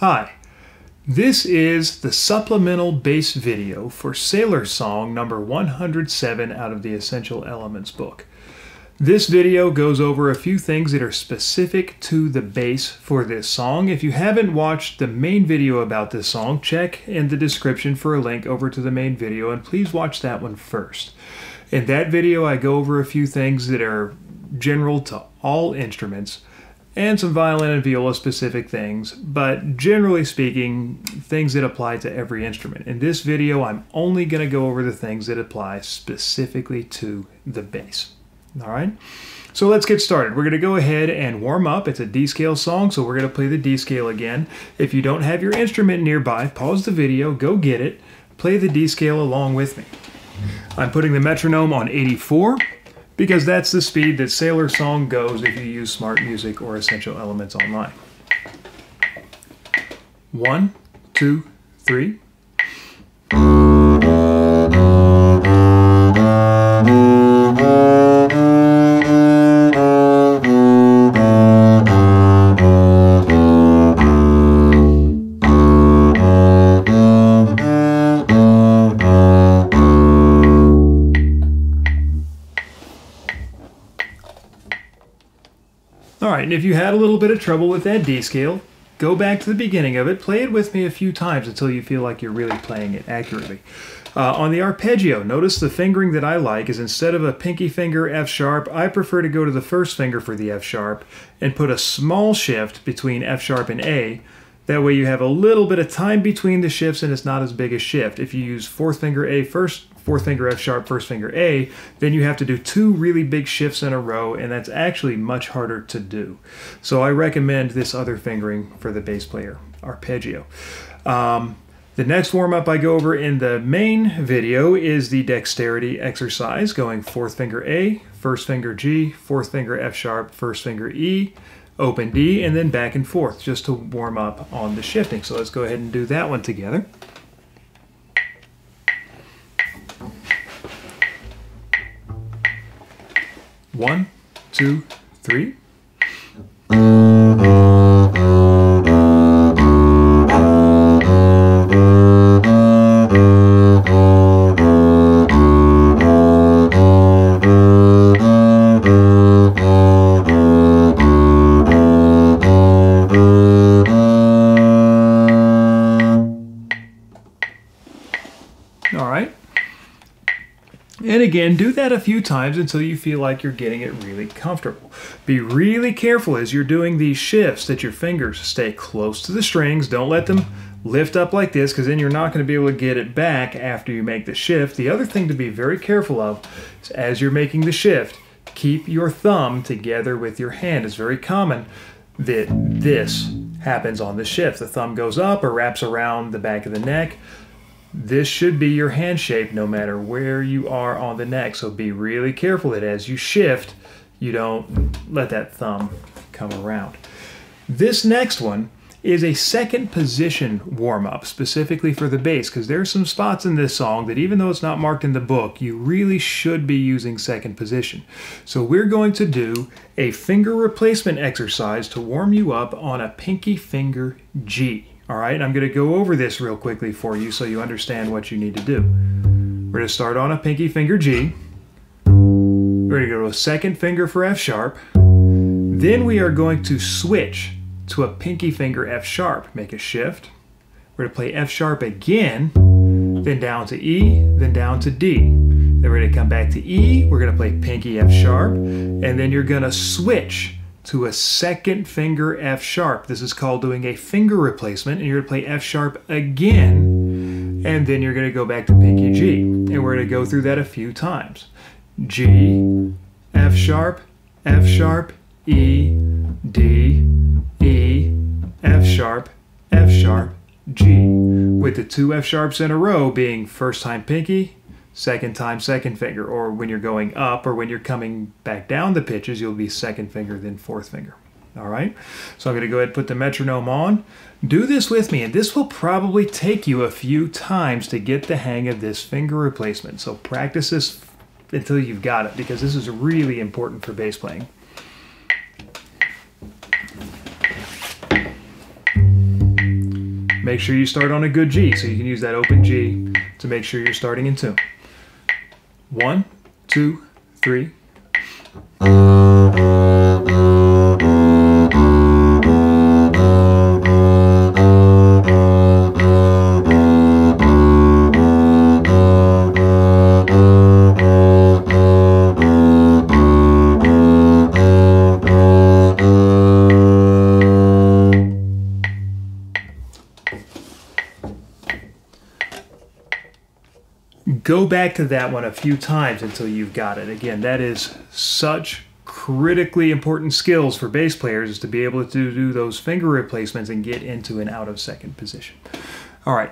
Hi, this is the supplemental bass video for Sailor Song number 107 out of the Essential Elements book. This video goes over a few things that are specific to the bass for this song. If you haven't watched the main video about this song, check in the description for a link over to the main video, and please watch that one first. In that video, I go over a few things that are general to all instruments, and some violin and viola specific things, but generally speaking, things that apply to every instrument. In this video, I'm only going to go over the things that apply specifically to the bass. All right, so let's get started. We're going to go ahead and warm up. It's a D-scale song, so we're going to play the D-scale again. If you don't have your instrument nearby, pause the video, go get it, play the D-scale along with me. I'm putting the metronome on 84. Because that's the speed that Sailor Song goes if you use Smart Music or Essential Elements online. 1, 2, 3. Alright, and if you had a little bit of trouble with that D scale, go back to the beginning of it, play it with me a few times until you feel like you're really playing it accurately. On the arpeggio, notice the fingering that I like is instead of a pinky finger F sharp, I prefer to go to the first finger for the F sharp and put a small shift between F sharp and A. That way you have a little bit of time between the shifts and it's not as big a shift. If you use fourth finger A first, fourth finger F sharp, first finger A, then you have to do two really big shifts in a row, and that's actually much harder to do. So I recommend this other fingering for the bass player, arpeggio. The next warm-up I go over in the main video is the Dexterity Exercise, going fourth finger A, first finger G, fourth finger F sharp, first finger E, open D, and then back and forth, just to warm up on the shifting. So let's go ahead and do that one together. One, two, three. All right. And again, do that a few times until you feel like you're getting it really comfortable. Be really careful as you're doing these shifts that your fingers stay close to the strings. Don't let them lift up like this, because then you're not going to be able to get it back after you make the shift. The other thing to be very careful of is as you're making the shift, keep your thumb together with your hand. It's very common that this happens on the shift. The thumb goes up or wraps around the back of the neck. This should be your hand shape no matter where you are on the neck, so be really careful that as you shift, you don't let that thumb come around. This next one is a second position warm-up, specifically for the bass, because there are some spots in this song that even though it's not marked in the book, you really should be using second position. So we're going to do a finger replacement exercise to warm you up on a pinky finger G. All right, I'm going to go over this real quickly for you so you understand what you need to do. We're going to start on a pinky finger G. We're going to go to a second finger for F sharp. Then we are going to switch to a pinky finger F sharp. Make a shift. We're going to play F sharp again, then down to E, then down to D. Then we're going to come back to E. We're going to play pinky F sharp, and then you're going to switch to a second finger F sharp. This is called doing a finger replacement, and you're going to play F sharp again, and then you're going to go back to pinky G. And we're going to go through that a few times. G, F sharp, E, D, E, F sharp, G. With the two F sharps in a row being first time pinky, second time second finger, or when you're going up or when you're coming back down the pitches, you'll be second finger, then fourth finger. All right, so I'm going to go ahead and put the metronome on. Do this with me, and this will probably take you a few times to get the hang of this finger replacement. So practice this until you've got it, because this is really important for bass playing. Make sure you start on a good G, so you can use that open G to make sure you're starting in tune. 1, 2, 3. Go back to that one a few times until you've got it. Again, that is such critically important skills for bass players, is to be able to do those finger replacements and get into an out of second position. All right,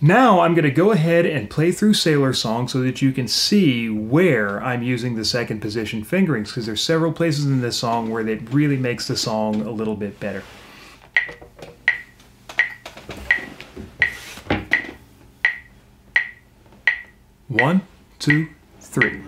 now I'm going to go ahead and play through Sailor Song so that you can see where I'm using the second position fingerings, because there's several places in this song where it really makes the song a little bit better. One, two, three.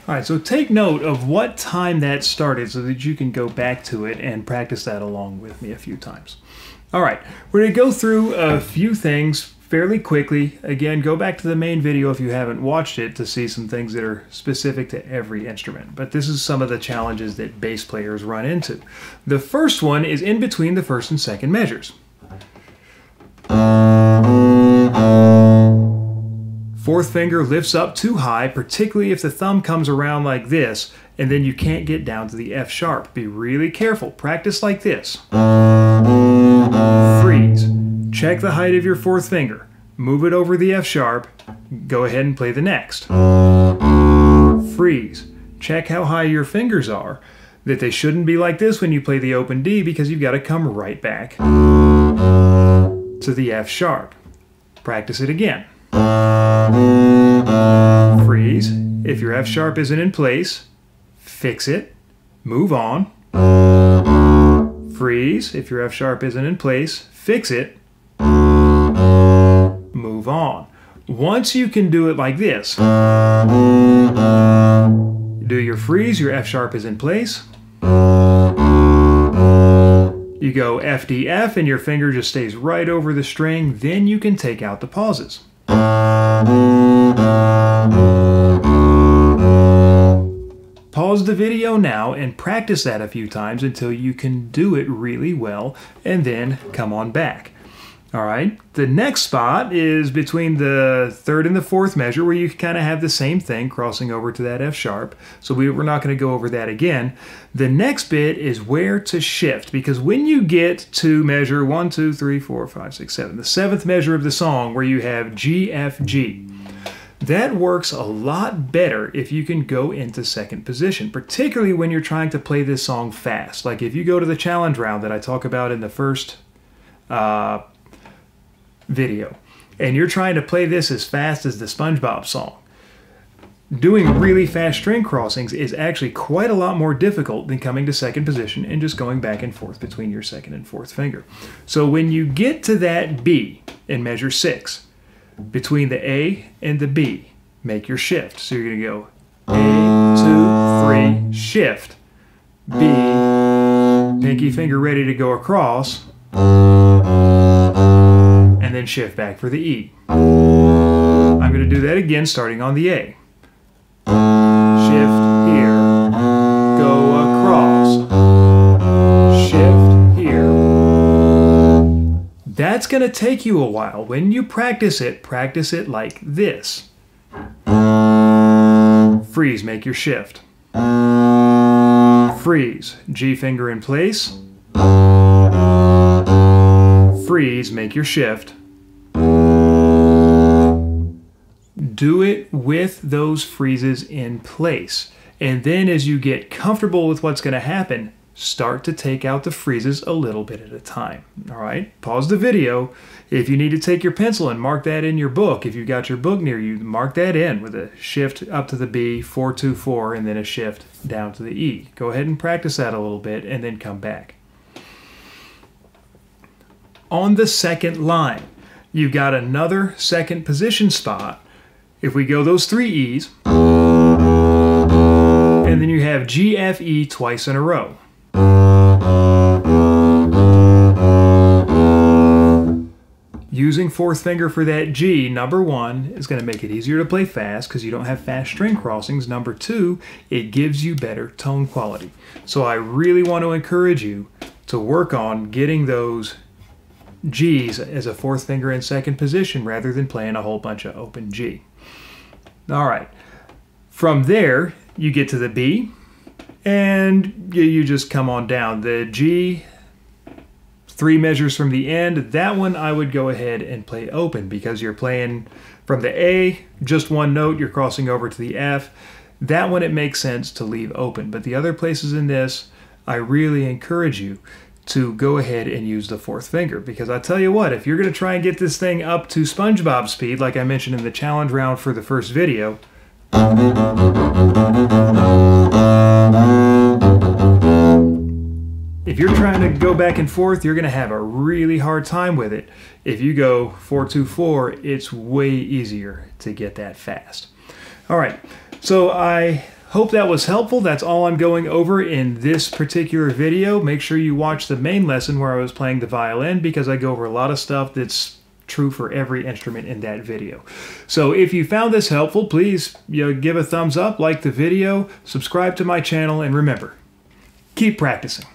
Alright, so take note of what time that started so that you can go back to it and practice that along with me a few times. Alright, we're going to go through a few things fairly quickly. Again, go back to the main video if you haven't watched it to see some things that are specific to every instrument. But this is some of the challenges that bass players run into. The first one is in between the first and second measures. Fourth finger lifts up too high, particularly if the thumb comes around like this, and then you can't get down to the F sharp. Be really careful. Practice like this. Freeze. Check the height of your fourth finger. Move it over the F sharp. Go ahead and play the next. Freeze. Check how high your fingers are. That they shouldn't be like this when you play the open D, because you've got to come right back to the F sharp. Practice it again. Freeze. If your F sharp isn't in place, fix it. Move on. Freeze. If your F sharp isn't in place, fix it. Move on. Once you can do it like this, do your freeze, your F sharp is in place. You go F, D, F, and your finger just stays right over the string. Then you can take out the pauses. Pause the video now and practice that a few times until you can do it really well, and then come on back. All right, the next spot is between the third and the fourth measure, where you kind of have the same thing crossing over to that F sharp. So we're not going to go over that again. The next bit is where to shift, because when you get to measure 1, 2, 3, 4, 5, 6, 7, the seventh measure of the song where you have G, F, G, that works a lot better if you can go into second position, particularly when you're trying to play this song fast. Like if you go to the challenge round that I talk about in the first video, and you're trying to play this as fast as the SpongeBob song, doing really fast string crossings is actually quite a lot more difficult than coming to second position and just going back and forth between your second and fourth finger. So when you get to that B in measure 6, between the A and the B, make your shift. So you're going to go A, 2, 3, shift, B, pinky finger ready to go across, and then shift back for the E. I'm going to do that again starting on the A. Shift here, go across, shift here. That's going to take you a while. When you practice it like this. Freeze, make your shift. Freeze, G finger in place. Freeze, make your shift. Do it with those freezes in place. And then as you get comfortable with what's going to happen, start to take out the freezes a little bit at a time. All right, pause the video. If you need to take your pencil and mark that in your book, if you've got your book near you, mark that in with a shift up to the B, 4-2-4, and then a shift down to the E. Go ahead and practice that a little bit and then come back. On the second line, you've got another second position spot. If we go those 3 E's, and then you have G, F, E twice in a row. Using fourth finger for that G, number 1, is going to make it easier to play fast because you don't have fast string crossings. Number 2, it gives you better tone quality. So I really want to encourage you to work on getting those G's as a fourth finger in second position rather than playing a whole bunch of open G. All right. From there, you get to the B, and you just come on down. The G, 3 measures from the end, that one I would go ahead and play open because you're playing from the A, just 1 note, you're crossing over to the F. That one it makes sense to leave open. But the other places in this, I really encourage you to go ahead and use the fourth finger, because I tell you what, if you're going to try and get this thing up to SpongeBob speed, like I mentioned in the challenge round for the first video, if you're trying to go back and forth, you're going to have a really hard time with it. If you go 4-2-4, it's way easier to get that fast. All right, so I hope that was helpful. That's all I'm going over in this particular video. Make sure you watch the main lesson where I was playing the violin, because I go over a lot of stuff that's true for every instrument in that video. So if you found this helpful, please give a thumbs up, like the video, subscribe to my channel, and remember, keep practicing.